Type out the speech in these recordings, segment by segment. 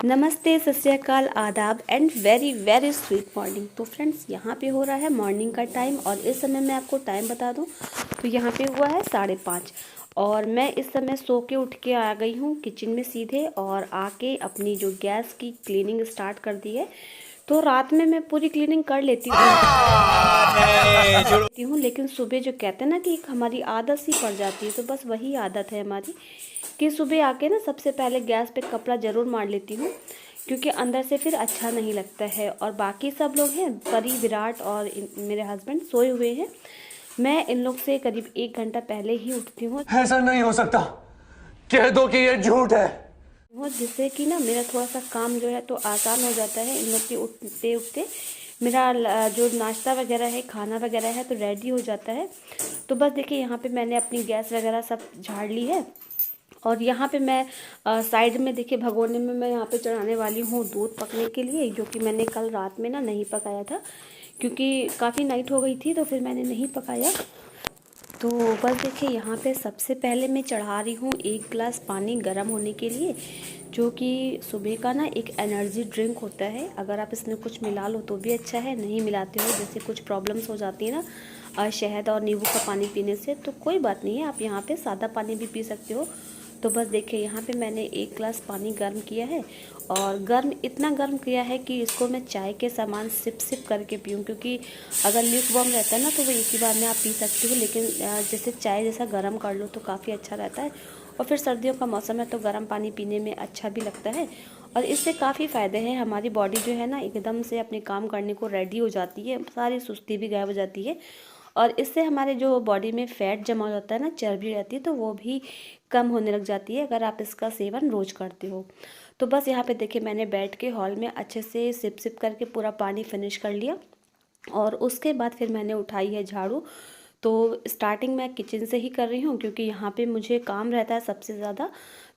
नमस्ते, सत श्री अकाल, आदाब and very very sweet morning. तो फ्रेंड्स, यहाँ पे हो रहा है मॉर्निंग का टाइम और इस समय मैं आपको टाइम बता दूँ तो यहाँ पे हुआ है 5:30 और मैं इस समय सो के उठ के आ गई हूँ किचन में सीधे और आके अपनी जो गैस की क्लीनिंग स्टार्ट कर दी है। तो रात में मैं पूरी क्लीनिंग कर लेती हूँ लेकिन सुबह जो कहते हैं ना कि एक हमारी आदत सी पड़ जाती है, तो बस वही आदत है हमारी कि सुबह आके ना सबसे पहले गैस पे कपड़ा ज़रूर मार लेती हूँ, क्योंकि अंदर से फिर अच्छा नहीं लगता है। और बाकी सब लोग हैं, परी, विराट और मेरे हस्बैंड सोए हुए हैं। मैं इन लोग से करीब 1 घंटा पहले ही उठती हूँ। ऐसा नहीं हो सकता, कह दो कि ये झूठ है। जिससे कि ना मेरा थोड़ा सा काम जो है तो आसान हो जाता है। इन लोग के उठते उठते मेरा जो नाश्ता वगैरह है, खाना वगैरह है तो रेडी हो जाता है। तो बस देखिए, यहाँ पे मैंने अपनी गैस वगैरह सब झाड़ ली है और यहाँ पे मैं साइड में देखिए भगोने में मैं यहाँ पे चढ़ाने वाली हूँ दूध पकने के लिए, जो कि मैंने कल रात में ना नहीं पकाया था क्योंकि काफ़ी नाइट हो गई थी, तो फिर मैंने नहीं पकाया। तो बस देखिए, यहाँ पे सबसे पहले मैं चढ़ा रही हूँ 1 गिलास पानी गर्म होने के लिए, जो कि सुबह का ना एक एनर्जी ड्रिंक होता है। अगर आप इसमें कुछ मिला लो तो भी अच्छा है, नहीं मिलाते हो जैसे कुछ प्रॉब्लम्स हो जाती है ना शहद और नींबू का पानी पीने से, तो कोई बात नहीं है, आप यहाँ पे सादा पानी भी पी सकते हो। तो बस देखिए, यहाँ पे मैंने 1 गिलास पानी गर्म किया है और इतना गर्म किया है कि इसको मैं चाय के समान सिप सिप करके पीऊँ, क्योंकि अगर ल्यूक वार्म रहता है ना तो वो एक ही बार में आप पी सकते हो, लेकिन जैसे चाय जैसा गर्म कर लो तो काफ़ी अच्छा रहता है। और फिर सर्दियों का मौसम है तो गर्म पानी पीने में अच्छा भी लगता है और इससे काफ़ी फ़ायदे हैं। हमारी बॉडी जो है ना एकदम से अपने काम करने को रेडी हो जाती है, सारी सुस्ती भी गायब हो जाती है और इससे हमारे जो बॉडी में फ़ैट जमा हो जाता है ना, चर्बी रहती है, तो वो भी कम होने लग जाती है अगर आप इसका सेवन रोज़ करते हो। तो बस यहाँ पे देखिए, मैंने बैठ के हॉल में अच्छे से सिप सिप करके पूरा पानी फिनिश कर लिया और उसके बाद फिर मैंने उठाई है झाड़ू। तो स्टार्टिंग मैं किचन से ही कर रही हूँ क्योंकि यहाँ पे मुझे काम रहता है सबसे ज़्यादा,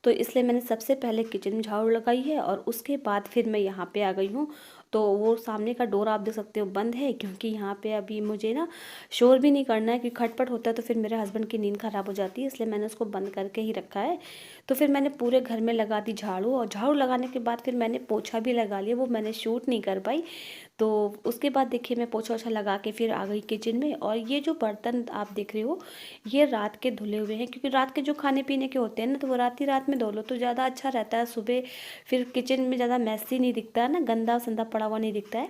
तो इसलिए मैंने सबसे पहले किचन में झाड़ू लगाई है और उसके बाद फिर मैं यहाँ पे आ गई हूँ। तो वो सामने का डोर आप देख सकते हो बंद है, क्योंकि यहाँ पे अभी मुझे ना शोर भी नहीं करना है, क्योंकि खटपट होता है तो फिर मेरे हस्बैंड की नींद ख़राब हो जाती है, इसलिए मैंने उसको बंद करके ही रखा है। तो फिर मैंने पूरे घर में लगा दी झाड़ू और झाड़ू लगाने के बाद फिर मैंने पोछा भी लगा लिया, वो मैंने शूट नहीं कर पाई। तो उसके बाद देखिए, मैं पोछा वोछा लगा के फिर आ गई किचन में और ये जो बर्तन आप देख रहे हो ये रात के धुले हुए हैं, क्योंकि रात के जो खाने पीने के होते हैं ना तो वो रात ही रात में धो लो तो ज़्यादा अच्छा रहता है। सुबह फिर किचन में ज़्यादा मैसी नहीं दिखता है ना, गंदा संदा पड़ा हुआ नहीं दिखता है।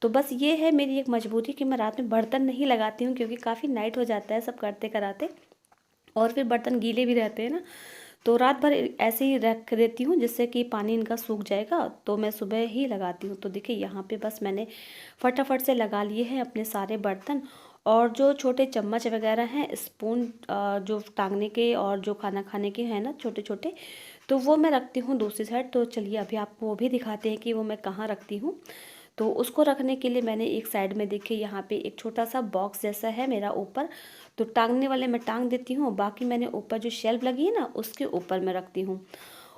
तो बस ये है मेरी एक मजबूरी कि मैं रात में बर्तन नहीं लगाती हूँ, क्योंकि काफ़ी नाइट हो जाता है सब करते कराते और फिर बर्तन गीले भी रहते हैं ना, तो रात भर ऐसे ही रख देती हूँ जिससे कि पानी इनका सूख जाएगा, तो मैं सुबह ही लगाती हूँ। तो देखिए, यहाँ पे बस मैंने फटाफट से लगा लिए हैं अपने सारे बर्तन और जो छोटे चम्मच वगैरह हैं, स्पून जो टांगने के और जो खाना खाने के हैं ना छोटे छोटे, तो वो मैं रखती हूँ दूसरी साइड। तो चलिए अभी आपको वो भी दिखाते हैं कि वो मैं कहाँ रखती हूँ। तो उसको रखने के लिए मैंने एक साइड में देखिए, यहाँ पे एक छोटा सा बॉक्स जैसा है मेरा ऊपर, तो टांगने वाले मैं टांग देती हूँ, बाकी मैंने ऊपर जो शेल्फ लगी है ना उसके ऊपर मैं रखती हूँ।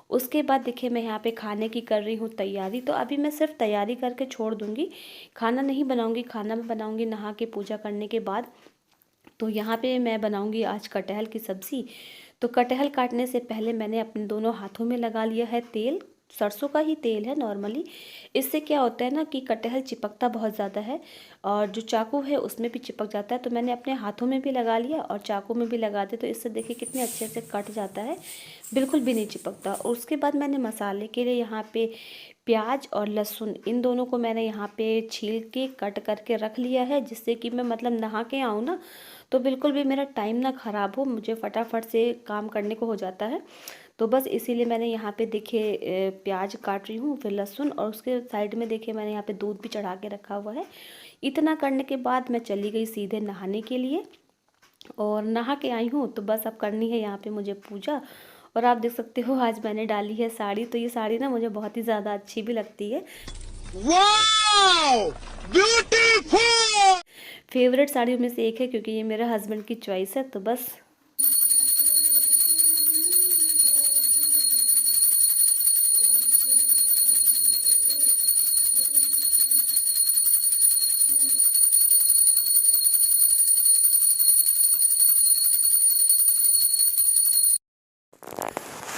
उसके बाद देखिए, मैं यहाँ पे खाने की कर रही हूँ तैयारी। तो अभी मैं सिर्फ तैयारी करके छोड़ दूँगी, खाना नहीं बनाऊँगी। खाना मैं बनाऊँगी नहा के पूजा करने के बाद। तो यहाँ पे मैं बनाऊँगी आज कटहल की सब्ज़ी। तो कटहल काटने से पहले मैंने अपने दोनों हाथों में लगा लिया है तेल, सरसों का ही तेल है नॉर्मली। इससे क्या होता है ना कि कटहल चिपकता बहुत ज़्यादा है और जो चाकू है उसमें भी चिपक जाता है, तो मैंने अपने हाथों में भी लगा लिया और चाकू में भी लगा दिया, तो इससे देखिए कितने अच्छे से कट जाता है, बिल्कुल भी नहीं चिपकता। और उसके बाद मैंने मसाले के लिए यहाँ पे प्याज और लहसुन, इन दोनों को मैंने यहाँ पे छील के कट करके रख लिया है, जिससे कि मैं मतलब नहा के आऊँ ना तो बिल्कुल भी मेरा टाइम ना ख़राब हो, मुझे फटाफट से काम करने को हो जाता है। तो बस इसीलिए मैंने यहाँ पे देखिए प्याज काट रही हूँ, फिर लहसुन, और उसके साइड में देखिए मैंने यहाँ पे दूध भी चढ़ा के रखा हुआ है। इतना करने के बाद मैं चली गई सीधे नहाने के लिए और नहा के आई हूँ। तो बस अब करनी है यहाँ पे मुझे पूजा। और आप देख सकते हो आज मैंने डाली है साड़ी, तो ये साड़ी ना मुझे बहुत ही ज़्यादा अच्छी भी लगती है। Wow, beautiful. फेवरेट साड़ियों में से एक है, क्योंकि ये मेरे हस्बैंड की चॉइस है। तो बस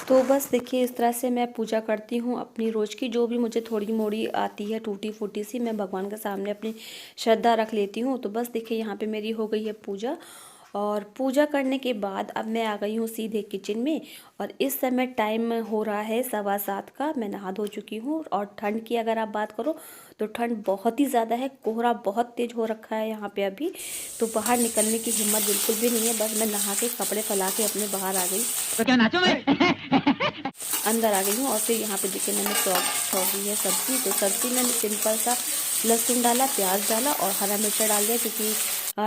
तो बस देखिए इस तरह से मैं पूजा करती हूँ अपनी रोज़ की, जो भी मुझे थोड़ी मोड़ी आती है टूटी फूटी सी, मैं भगवान के सामने अपनी श्रद्धा रख लेती हूँ। तो बस देखिए यहाँ पे मेरी हो गई है पूजा, और पूजा करने के बाद अब मैं आ गई हूँ सीधे किचन में। और इस समय टाइम हो रहा है 7:15 का। मैं नहा धो चुकी हूँ, और ठंड की अगर आप बात करो तो ठंड बहुत ही ज़्यादा है, कोहरा बहुत तेज़ हो रखा है यहाँ पे अभी। तो बाहर निकलने की हिम्मत बिल्कुल भी नहीं है। बस मैं नहा के कपड़े फैला के अपने बाहर आ गई, तो क्या नाचो मैं? अंदर आ गई हूँ। और फिर यहाँ पे देखिए मैंने छोड़ी है सब्ज़ी। तो सब्ज़ी मैंने सिंपल सा लहसुन डाला, प्याज डाला और हरा मिर्चा डाल दिया, क्योंकि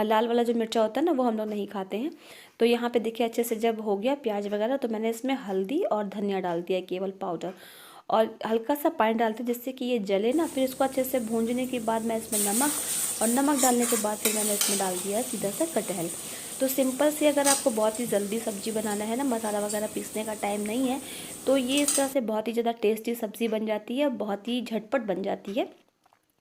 लाल वाला जो मिर्चा होता है ना वो हम लोग नहीं खाते हैं। तो यहाँ पे देखिए अच्छे से जब हो गया प्याज वगैरह, तो मैंने इसमें हल्दी और धनिया डाल दिया केवल पाउडर, और हल्का सा पानी डालते जिससे कि ये जले ना। फिर इसको अच्छे से भूंजने के बाद मैं इसमें नमक, और नमक डालने के बाद फिर मैंने इसमें डाल दिया सीधा सा कटहल। तो सिंपल से अगर आपको बहुत ही जल्दी सब्ज़ी बनाना है ना, मसाला वगैरह पीसने का टाइम नहीं है, तो ये इस तरह से बहुत ही ज़्यादा टेस्टी सब्ज़ी बन जाती है, बहुत ही झटपट बन जाती है।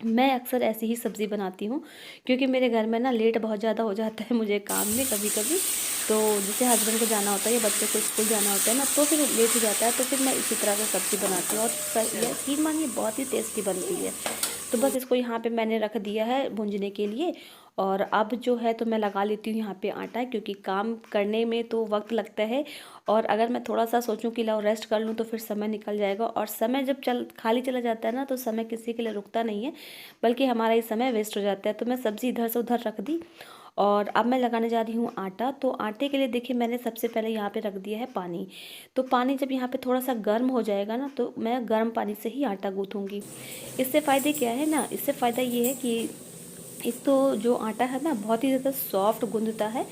मैं अक्सर ऐसी ही सब्ज़ी बनाती हूँ, क्योंकि मेरे घर में ना लेट बहुत ज़्यादा हो जाता है मुझे काम में कभी कभी। तो जैसे हस्बैंड को जाना होता है या बच्चों को स्कूल जाना होता है ना, तो फिर लेट हो जाता है। तो फिर मैं इसी तरह से सब्ज़ी बनाती हूँ, और यकीन मानिए बहुत ही टेस्टी बनती है। तो बस इसको यहाँ पे मैंने रख दिया है भूनने के लिए। और अब जो है तो मैं लगा लेती हूँ यहाँ पे आटा, क्योंकि काम करने में तो वक्त लगता है, और अगर मैं थोड़ा सा सोचूं कि लाओ रेस्ट कर लूँ तो फिर समय निकल जाएगा। और समय जब खाली चला जाता है ना, तो समय किसी के लिए रुकता नहीं है, बल्कि हमारा ही समय वेस्ट हो जाता है। तो मैं सब्ज़ी इधर से उधर रख दी, और अब मैं लगाने जा रही हूँ आटा। तो आटे के लिए देखिए मैंने सबसे पहले यहाँ पे रख दिया है पानी। तो पानी जब यहाँ पे थोड़ा सा गर्म हो जाएगा ना, तो मैं गर्म पानी से ही आटा गूँथूँगी। इससे फ़ायदे क्या है ना, इससे फ़ायदा ये है कि एक तो जो आटा है ना बहुत ही ज़्यादा सॉफ्ट गूंदता है,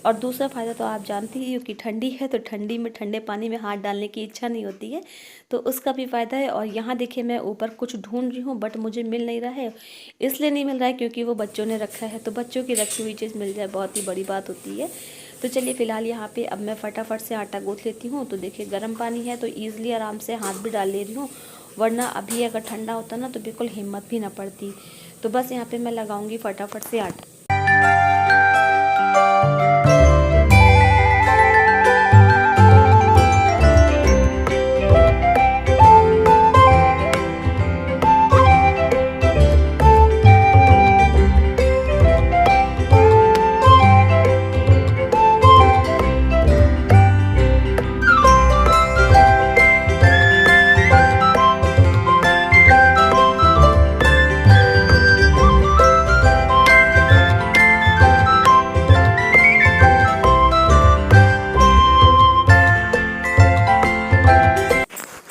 और दूसरा फ़ायदा तो आप जानते ही हो कि ठंडी है, तो ठंडी में ठंडे पानी में हाथ डालने की इच्छा नहीं होती है, तो उसका भी फ़ायदा है। और यहाँ देखिए मैं ऊपर कुछ ढूंढ रही हूँ, बट मुझे मिल नहीं रहा है। इसलिए नहीं मिल रहा है क्योंकि वो बच्चों ने रखा है, तो बच्चों की रखी हुई चीज़ मिल जाए बहुत ही बड़ी बात होती है। तो चलिए फ़िलहाल यहाँ पे अब मैं फटाफट से आटा गूँथ लेती हूँ। तो देखिए गर्म पानी है तो ईज़िली आराम से हाथ भी डाल ले रही हूँ, वरना अभी अगर ठंडा होता ना तो बिल्कुल हिम्मत भी ना पड़ती। तो बस यहाँ पे मैं लगाऊंगी फटाफट से आटा।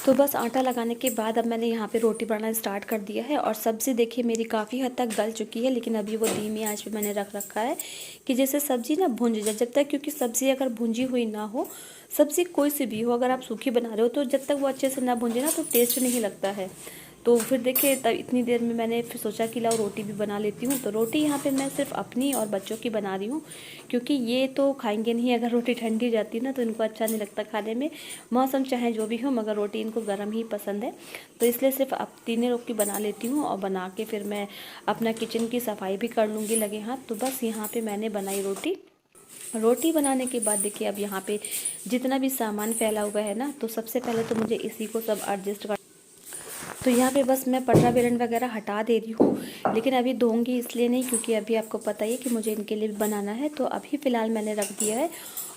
तो बस आटा लगाने के बाद अब मैंने यहाँ पे रोटी बनाना स्टार्ट कर दिया है, और सब्ज़ी देखिए मेरी काफ़ी हद तक गल चुकी है, लेकिन अभी वो धीमी आंच पे मैंने रख रखा है कि जैसे सब्ज़ी ना भुंज जाए जब तक, क्योंकि सब्ज़ी अगर भुंजी हुई ना हो, सब्ज़ी कोई सी भी हो, अगर आप सूखी बना रहे हो तो जब तक वो अच्छे से ना भुंजे ना तो टेस्ट नहीं लगता है। तो फिर देखिए तब इतनी देर में मैंने फिर सोचा कि लाओ रोटी भी बना लेती हूँ। तो रोटी यहाँ पे मैं सिर्फ अपनी और बच्चों की बना रही हूँ, क्योंकि ये तो खाएंगे नहीं, अगर रोटी ठंडी हो जाती है ना तो इनको अच्छा नहीं लगता खाने में। मौसम चाहे जो भी हो, मगर रोटी इनको गर्म ही पसंद है। तो इसलिए सिर्फ अब तीनों लोग की बना लेती हूँ, और बना के फिर मैं अपना किचन की सफाई भी कर लूँगी लगे हाथ। तो बस यहाँ पर मैंने बनाई रोटी। रोटी बनाने के बाद देखिए अब यहाँ पे जितना भी सामान फैला हुआ है ना, तो सबसे पहले तो मुझे इसी को सब एडजस्ट कर। तो यहाँ पे बस मैं पटरा बेलन वगैरह हटा दे रही हूँ, लेकिन अभी धोऊंगी इसलिए नहीं, क्योंकि अभी आपको पता ही है कि मुझे इनके लिए भी बनाना है। तो अभी फ़िलहाल मैंने रख दिया है,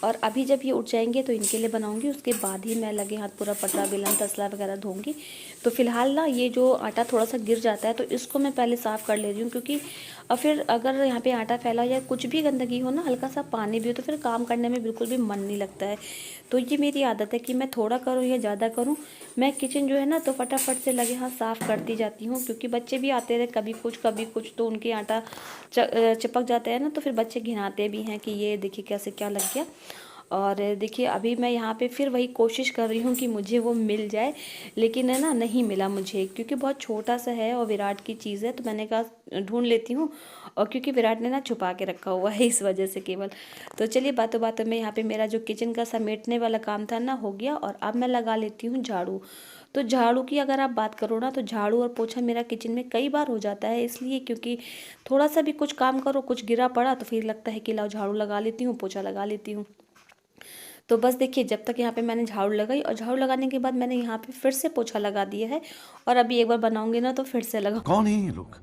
और अभी जब ये उठ जाएंगे तो इनके लिए बनाऊंगी, उसके बाद ही मैं लगे हाथ पूरा पटरा बेलन तसला वगैरह धोऊंगी। तो फ़िलहाल ना ये जो आटा थोड़ा सा गिर जाता है, तो इसको मैं पहले साफ़ कर ले रही हूँ, क्योंकि और फिर अगर यहाँ पे आटा फैला हो या कुछ भी गंदगी हो ना, हल्का सा पानी भी हो, तो फिर काम करने में बिल्कुल भी मन नहीं लगता है। तो ये मेरी आदत है कि मैं थोड़ा करूँ या ज़्यादा करूँ, मैं किचन जो है ना तो फटाफट से लगे हाथ साफ़ करती जाती हूँ, क्योंकि बच्चे भी आते रहे कभी कुछ तो उनके आटा चिपक जाता है ना, तो फिर बच्चे घिनाते भी हैं कि ये देखिए कैसे क्या लग गया। और देखिए अभी मैं यहाँ पे फिर वही कोशिश कर रही हूँ कि मुझे वो मिल जाए, लेकिन है ना नहीं मिला मुझे, क्योंकि बहुत छोटा सा है और विराट की चीज़ है। तो मैंने कहा ढूंढ लेती हूँ, और क्योंकि विराट ने ना छुपा के रखा हुआ है इस वजह से केवल। तो चलिए बातों बातों में यहाँ पे मेरा जो किचन का समेटने वाला काम था ना हो गया, और अब मैं लगा लेती हूँ झाड़ू। तो झाड़ू की अगर आप बात करो ना, तो झाड़ू और पोछा मेरा किचन में कई बार हो जाता है, इसलिए क्योंकि थोड़ा सा भी कुछ काम करो, कुछ गिरा पड़ा तो फिर लगता है कि लाओ झाड़ू लगा लेती हूँ, पोछा लगा लेती हूँ। तो बस देखिए जब तक यहाँ पे मैंने झाड़ू लगाई और झाड़ू लगाने के बाद मैंने यहाँ पे फिर से पोछा लगा दिया है और अभी एक बार बनाऊंगी ना तो फिर से कौन है ये लोग?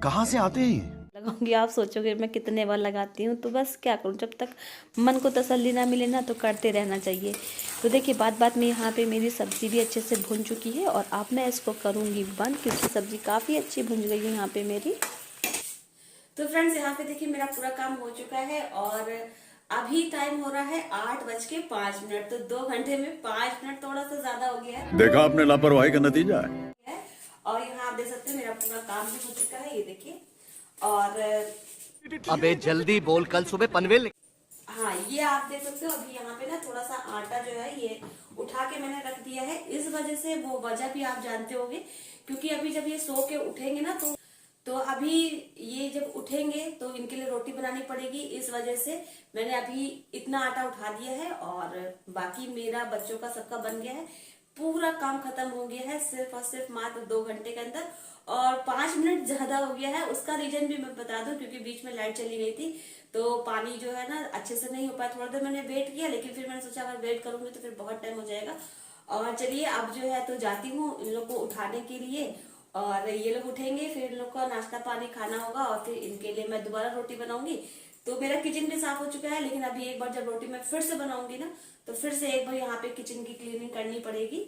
कहाँ से आते हैं? लगाऊंगी। आप सोचोगे मैं कितने बार लगाती हूँ, तो बस क्या करूँ, जब तक मन को तसल्ली ना मिले ना तो करते रहना चाहिए। तो देखिए बात बात में यहाँ पे मेरी सब्ज़ी भी अच्छे से भुन चुकी है और अब मैं इसको करूँगी बंद, क्योंकि सब्ज़ी काफ़ी अच्छी भुन गई है यहाँ पे मेरी। तो फ्रेंड्स यहाँ पे देखिए मेरा पूरा काम हो चुका है और अभी टाइम हो रहा है 8:05। तो 2 घंटे में 5 मिनट थोड़ा सा ज्यादा हो गया है। देखा आपने लापरवाही का नतीजा है। और यहाँ आप देख सकते हैं मेरा पूरा काम भी हो चुका है, ये देखिए। और अबे जल्दी बोल, कल सुबह पनवेल। हाँ ये आप देख सकते हो, अभी यहाँ पे ना थोड़ा सा आटा जो है ये उठा के मैंने रख दिया है। इस वजह से, वो वजह भी आप जानते होंगे, क्योंकि अभी जब ये सो के उठेंगे ना तो अभी ये जब उठेंगे तो इनके लिए रोटी बनानी पड़ेगी। इस वजह से मैंने अभी इतना आटा उठा दिया है और बाकी मेरा बच्चों का सबका बन गया है। पूरा काम खत्म हो गया है सिर्फ और सिर्फ मात्र 2 घंटे के अंदर, और 5 मिनट ज्यादा हो गया है। उसका रीजन भी मैं बता दूं, क्योंकि बीच में लाइट चली गई थी तो पानी जो है ना अच्छे से नहीं हो पाया। थोड़ा देर मैंने वेट किया, लेकिन फिर मैंने सोचा अगर वेट करूंगी तो फिर बहुत टाइम हो जाएगा। और चलिए अब जो है तो जाती हूँ इन लोग को उठाने के लिए, और ये लोग उठेंगे फिर इन लोग का नाश्ता पानी खाना होगा और फिर इनके लिए मैं दोबारा रोटी बनाऊंगी। तो मेरा किचन भी साफ हो चुका है, लेकिन अभी एक बार जब रोटी मैं फिर से बनाऊंगी ना तो फिर से एक बार यहाँ पे किचन की क्लीनिंग करनी पड़ेगी।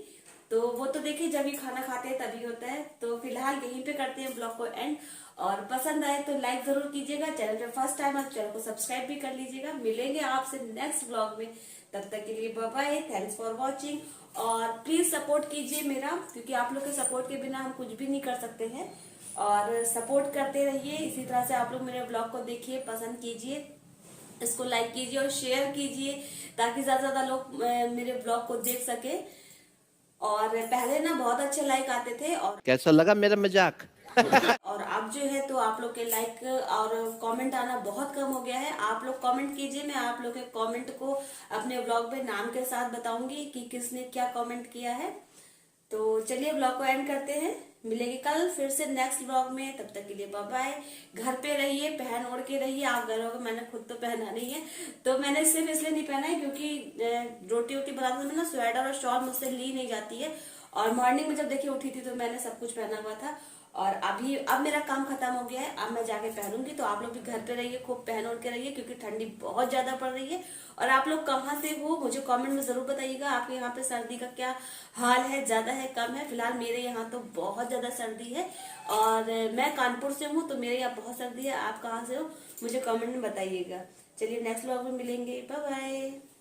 तो वो तो देखिए जब भी खाना खाते हैं तभी होता है। तो फिलहाल यहीं पे करते हैं ब्लॉग को एंड, और पसंद आए तो लाइक जरूर कीजिएगा। चैनल पे फर्स्ट टाइम आप चैनल को सब्सक्राइब भी कर लीजिएगा। मिलेंगे आपसे नेक्स्ट ब्लॉग में, तब तक के लिए bye bye, thanks for watching. और प्लीज सपोर्ट कीजिए मेरा, क्योंकि आप लोग के सपोर्ट के बिना हम कुछ भी नहीं कर सकते हैं। और सपोर्ट करते रहिए इसी तरह से। आप लोग मेरे ब्लॉग को देखिए, पसंद कीजिए, इसको लाइक कीजिए और शेयर कीजिए, ताकि ज्यादा से ज्यादा लोग मेरे ब्लॉग को देख सके। और पहले ना बहुत अच्छे लाइक आते थे और कैसा लगा मेरा मजाक? और अब जो है तो आप लोग के लाइक और कमेंट आना बहुत कम हो गया है। आप लोग कमेंट कीजिए, मैं आप लोग के कमेंट को अपने ब्लॉग में नाम के साथ बताऊंगी कि किसने क्या कमेंट किया है। तो चलिए ब्लॉग को एंड करते हैं, मिलेंगे कल फिर से नेक्स्ट ब्लॉग में। तब तक के लिए बाय बाय। घर पे रहिए, पहन ओढ़ के रहिए। आप घर होगे, मैंने खुद तो पहना नहीं है, तो मैंने सिर्फ इसलिए नहीं पहना है क्योंकि रोटी वोटी बनाते समय ना स्वेटर और शॉल मुझसे ली नहीं जाती है। और मॉर्निंग में जब देखिए उठी थी तो मैंने सब कुछ पहना हुआ था। और अब मेरा काम खत्म हो गया है, अब मैं जाके पहनूंगी। तो आप लोग भी घर पे रहिए, खूब पहन ओढ़ के रहिए, क्योंकि ठंडी बहुत ज्यादा पड़ रही है। और आप लोग कहाँ से हो मुझे कमेंट में जरूर बताइएगा, आपके यहाँ पे सर्दी का क्या हाल है, ज्यादा है कम है। फिलहाल मेरे यहाँ तो बहुत ज्यादा सर्दी है, और मैं कानपुर से हूँ तो मेरे यहाँ बहुत सर्दी है। आप कहाँ से हो मुझे कमेंट में बताइएगा। चलिए नेक्स्ट व्लॉग में मिलेंगे, बाय बाय।